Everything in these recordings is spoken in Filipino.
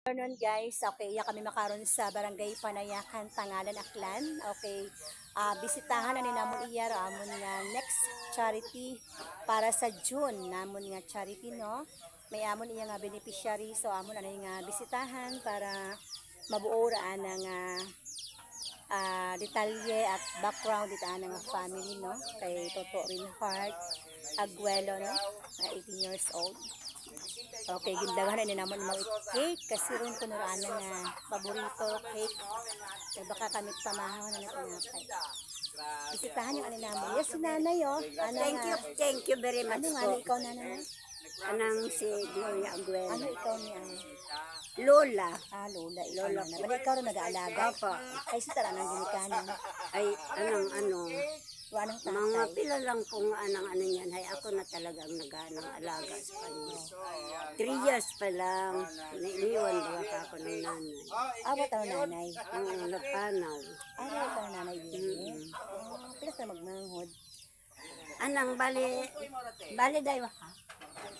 Afternoon guys, okay, iya kami makaron sa Barangay Panayakan, Tangalan, Aklan. Okay, bisitahan na ni namon iya amon nga next charity para sa June namon nga charity no. May amon iya nga beneficiary so amon ana nga bisitahan para mabuo ra nga detalye at background dito nga family no. Kay Toto Rinhart Aguelo no, 18 years old. Okay, gindagahan na naman mga cake kasi ron ko naraan nga paborito cake. Kaya baka kami pamahaw na natinapay. Bisitahan yung ano namin. Yes, si nanay oh. Thank you very much Ano nga, po. ikaw nanay? Anang si Gloria Aguero. Ano ikaw niya? Lola. Lola, ikaw na. Bali ikaw rin nag-aalaga. Opo. Ay, sa tara ng ginikanan. Ay, ano, Anong mga tatay? pila lang kung anang ano yan. Ay, ako na talagang nag-anang alaga sa kanya. 3 years pa lang. Nainiwan ba pa ako ng nanay. Awat ang nanay. Nagpanaw. Awat ang nanay din. Pilas na magmanghod. Anang, bali daywa ka?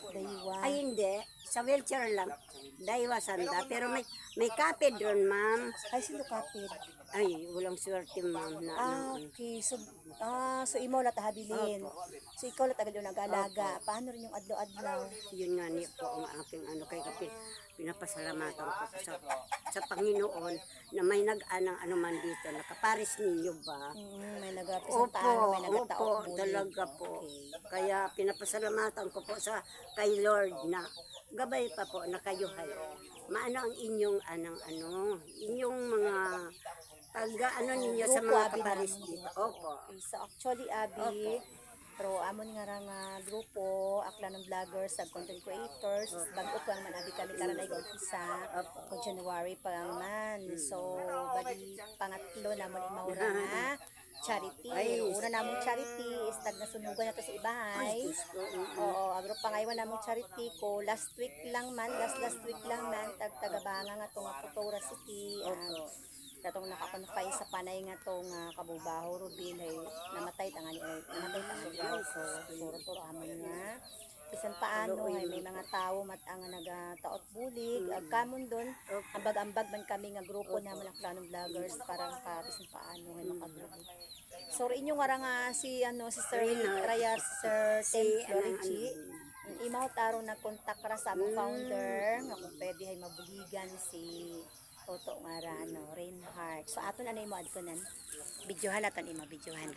Daywa. Ay, hindi. Sa wheelchair lang. Daywa sanda. Pero may kapid ron, ma'am. Ay, sino kapit? Ay, walang swerte, ma'am. Okay. So imo la tahabilin. So ikaw la tagal yung nag-alaga. Paano rin yung adlaw-adlaw? Yun nga ni po ang aking ano kay kapit pinapasalamatan ko sa Panginoon na may nag-anang ano man dito nakaparis ninyo ba? May nagapresentahan, may nagataok Opo, talaga po. Kaya pinapasalamatan ko po sa kay Lord na gabay pa po na kayo hay. Maano ang inyong inyong mga taga ninyo sa Grupo, mga Abi, kaparis namin. dito. Opo. Okay, so actually Abi, pero amon nga ra nga grupo akla ng vloggers sa content creators bago pa man abi kami karon ay umpisa o January pa lang man. So bali pangatlo namon imawra nga charity. Una namong charity is tag nasunugan na to sa ibahay. Oo, agro pangaywan namong charity ko last week lang man, last week lang man tag tagabanga nga to nga Putora City. Katong nakakonfine sa panay nga tong Kabubaho Rubin ay namatay tangani ay namatay ta so suro amon nga bisan paano ay may mga tawo mat ang nagataot bulig kamon don ambag-ambag man kami nga grupo namon ang Planong Vloggers para bisan paano ay makabulig. So inyo nga nga si Sister Raya Sir Templorici imaw tarong na kontak ra sa among founder nga kung pwede ay mabuligan si Toto nga Reinhart. So aton anay mo adto nan. Videohan naton imo videohan.